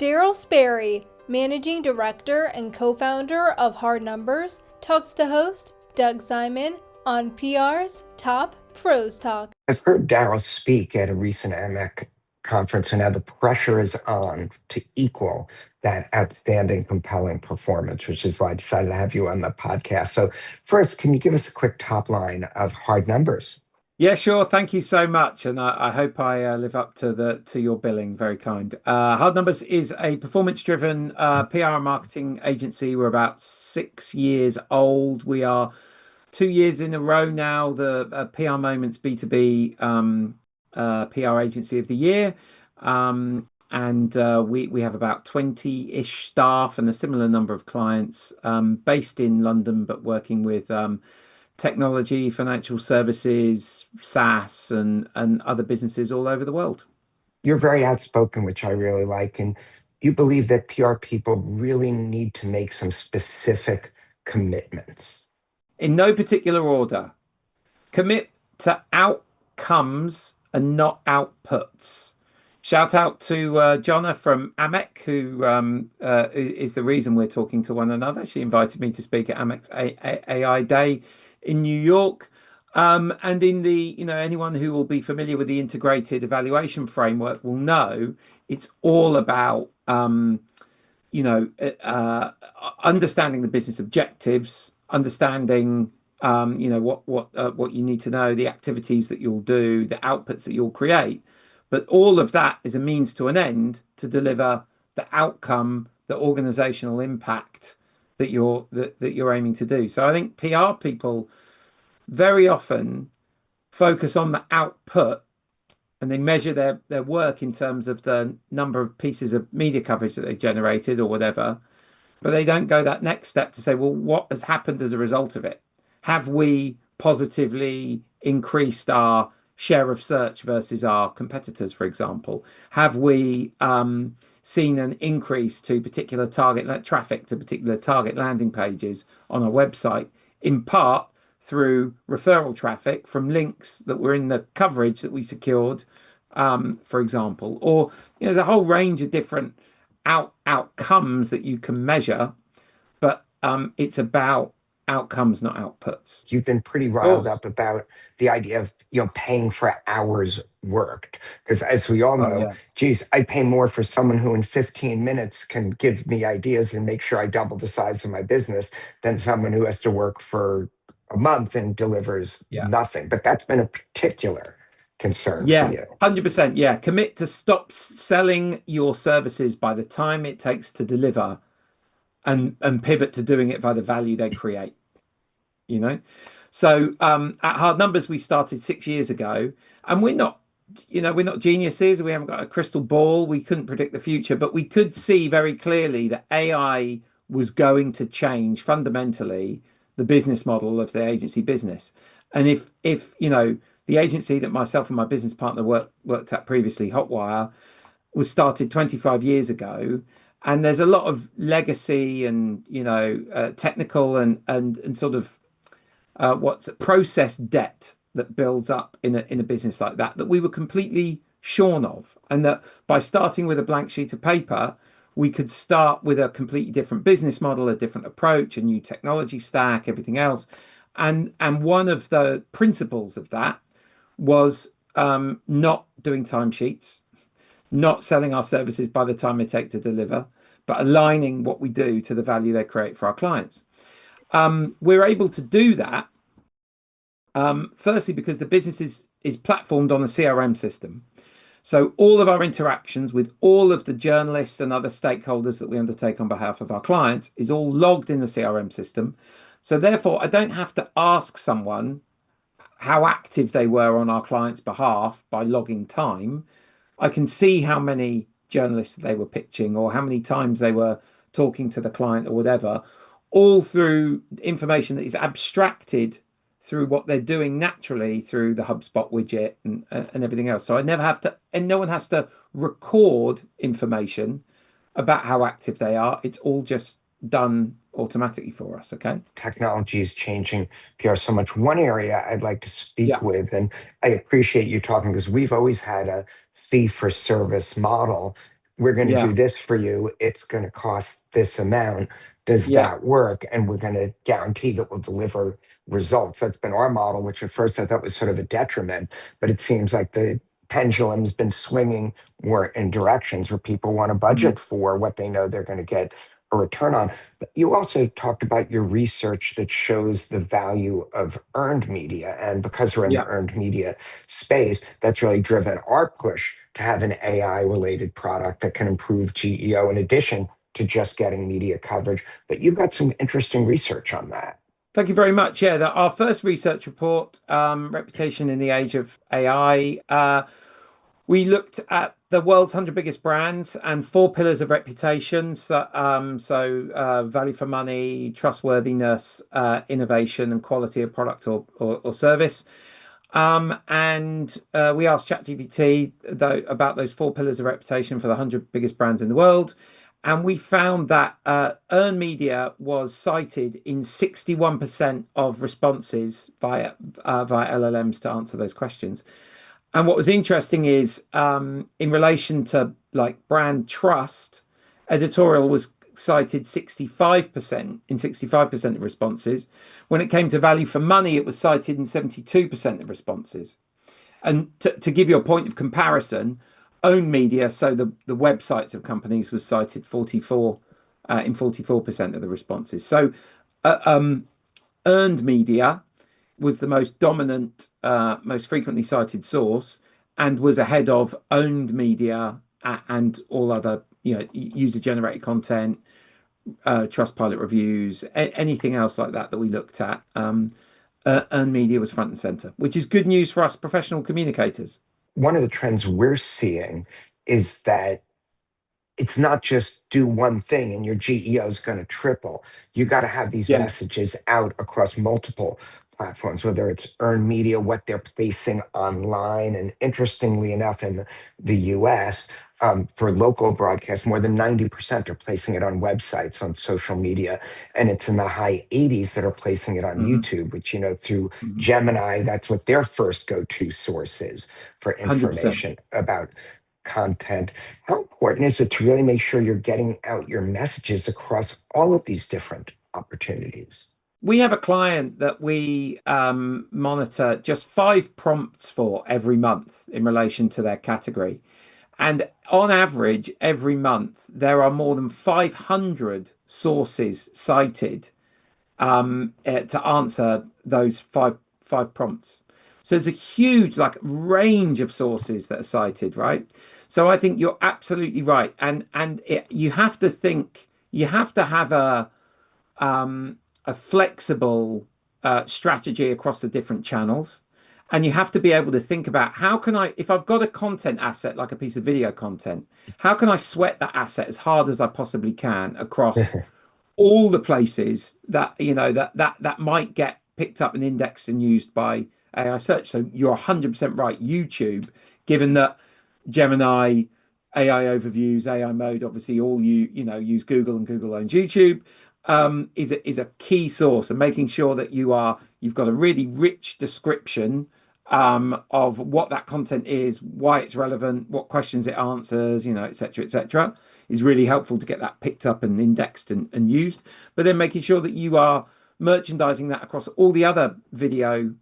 Darryl Sparey, Managing Director and co-founder of Hard Numbers, talks to host Doug Simon on PR's Top Pros Talk. I've heard Darryl speak at a recent AMEC conference, and now the pressure is on to equal that outstanding, compelling performance, which is why I decided to have you on the podcast. So first, can you give us a quick top line of Hard Numbers? Yeah, sure. Thank you so much, and I hope I live up to your billing. Very kind. Hard Numbers is a performance-driven PR and marketing agency. We're about 6 years old. We are 2 years in a row now the PR Moments B2B PR Agency of the Year, and we have about 20-ish staff and a similar number of clients, based in London, but working with technology, financial services, SaaS, and other businesses all over the world. You're very outspoken, which I really like, and you believe that PR people really need to make some specific commitments. In no particular order. Commit to outcomes and not outputs. Shout out to Jonna from AMEC, who is the reason we're talking to one another. She invited me to speak at AMEC's AI Day in New York. And in the, anyone who will be familiar with the integrated evaluation framework will know it's all about, understanding the business objectives, understanding, what you need to know, the activities that you'll do, the outputs that you'll create. But all of that is a means to an end to deliver the outcome, the organizational impact that you're aiming to do. So I think PR people very often focus on the output, and they measure their work in terms of the number of pieces of media coverage that they've generated or whatever. But they don't go that next step to say, well, what has happened as a result of it? Have we positively increased our share of search versus our competitors, for example? Have we seen an increase to particular target traffic to particular target landing pages on our website, in part through referral traffic from links that were in the coverage that we secured, for example? Or there's a whole range of different outcomes that you can measure, but it's about outcomes, not outputs. You've been pretty riled up about the idea of paying for hours worked, because as we all know, geez, I pay more for someone who in 15 minutes can give me ideas and make sure I double the size of my business than someone who has to work for a month and delivers nothing. But that's been a particular concern for you. 100%. Yeah, commit to stop selling your services by the time it takes to deliver, and pivot to doing it by the value they create. So at Hard Numbers, we started 6 years ago, and we're not geniuses. We haven't got a crystal ball. We couldn't predict the future, but we could see very clearly that AI was going to change fundamentally the business model of the agency business. And if the agency that myself and my business partner worked at previously, Hotwire, was started 25 years ago, and there's a lot of legacy and technical and sort of what's process debt that builds up in a business like that we were completely shorn of, and that by starting with a blank sheet of paper, we could start with a completely different business model, a different approach, a new technology stack, everything else. And one of the principles of that was not doing timesheets, not selling our services by the time they take to deliver, but aligning what we do to the value they create for our clients. We're able to do that, firstly, because the business is platformed on a CRM system. So all of our interactions with all of the journalists and other stakeholders that we undertake on behalf of our clients is all logged in the CRM system. So therefore, I don't have to ask someone how active they were on our client's behalf by logging time. I can see how many journalists they were pitching, or how many times they were talking to the client, or whatever, all through information that is abstracted through what they're doing naturally through the HubSpot widget and everything else. So I never have to, and no one has to record information about how active they are. It's all just done automatically for us. Okay. Technology is changing PR so much. One area I'd like to speak with, and I appreciate you talking, because we've always had a fee for service model we're going to Yeah. do this for you. It's going to cost this amount. Does Yeah. that work? And we're going to guarantee that we'll deliver results. That's been our model, which at first I thought was sort of a detriment, but it seems like the pendulum's been swinging more in directions where people want to Mm. budget for what they know they're going to get a return on. But you also talked about your research that shows the value of earned media. And because we're in the Yeah. earned media space, that's really driven our push to have an AI related product that can improve GEO in addition to just getting media coverage. But you've got some interesting research on that. Thank you very much. Yeah, our first research report, Reputation in the Age of AI, we looked at the world's 100 biggest brands and four pillars of reputation. So, value for money, trustworthiness, innovation, and quality of product or service. And we asked ChatGPT about those four pillars of reputation for the 100 biggest brands in the world. And we found that earned media was cited in 61% of responses via LLMs to answer those questions. And what was interesting is in relation to like brand trust, editorial was cited 65% in 65% of responses. When it came to value for money, it was cited in 72% of responses. And to give you a point of comparison, owned media, so the websites of companies, was cited 44 in 44% of the responses. So earned media was the most dominant, most frequently cited source, and was ahead of owned media and all other, user-generated content, Trustpilot reviews, anything else like that we looked at. Earned media was front and center, which is good news for us professional communicators. One of the trends we're seeing is that it's not just do one thing and your GEO is going to triple. You got to have these Yeah. messages out across multiple platforms, whether it's earned media, what they're placing online. And interestingly enough, in the US, for local broadcast, more than 90% are placing it on websites, on social media. And it's in the high 80s that are placing it on Mm-hmm. YouTube, which, through Mm-hmm. Gemini, that's what their first go to source is for 100%. information about content. How important is it to really make sure you're getting out your messages across all of these different opportunities? We have a client that we monitor just 5 prompts for every month in relation to their category. And on average, every month, there are more than 500 sources cited to answer those five prompts. So there's a huge range of sources that are cited, right? So I think you're absolutely right, and you have to think, you have to have a flexible strategy across the different channels, and you have to be able to think about how can I, if I've got a content asset like a piece of video content, how can I sweat that asset as hard as I possibly can across all the places that that might get picked up and indexed and used by AI search. So you're 100% right. YouTube, given that Gemini, AI overviews, AI mode, obviously all use Google, and Google owns YouTube, is a key source, and making sure that you've got a really rich description of what that content is, why it's relevant, what questions it answers, etc., etc., is really helpful to get that picked up and indexed and used. But then making sure that you are merchandising that across all the other video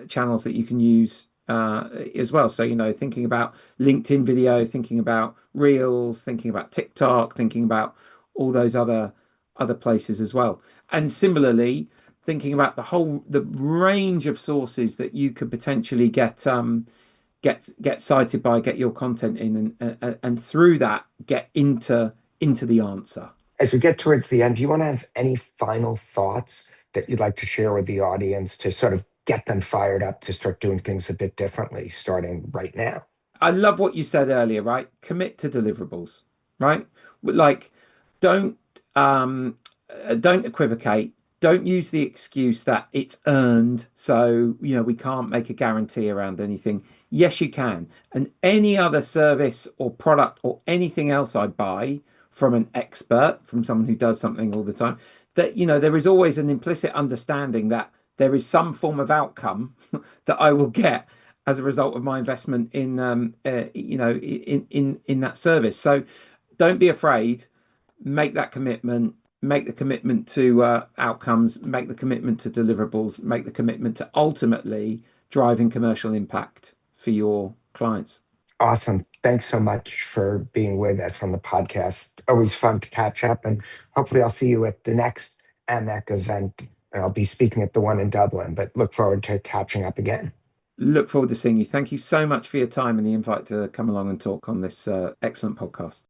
channels that you can use as well. So, thinking about LinkedIn video, thinking about Reels, thinking about TikTok, thinking about all those other places as well. And similarly, thinking about the range of sources that you could potentially get cited by, get your content in, and through that get into the answer. As we get towards the end, do you want to have any final thoughts that you'd like to share with the audience to sort of get them fired up to start doing things a bit differently starting right now? I love what you said earlier, right? Commit to deliverables, right? Like, don't equivocate. Don't use the excuse that it's earned, so we can't make a guarantee around anything. Yes, you can. And any other service or product or anything else I buy from an expert, from someone who does something all the time, that there is always an implicit understanding that there is some form of outcome that I will get. as a result of my investment in in that service. So don't be afraid. Make that commitment. Make the commitment to outcomes. Make the commitment to deliverables. Make the commitment to ultimately driving commercial impact for your clients. Awesome. Thanks so much for being with us on the podcast. Always fun to catch up, and hopefully I'll see you at the next AMEC event. I'll be speaking at the one in Dublin, but look forward to catching up again. Look forward to seeing you. Thank you so much for your time and the invite to come along and talk on this excellent podcast.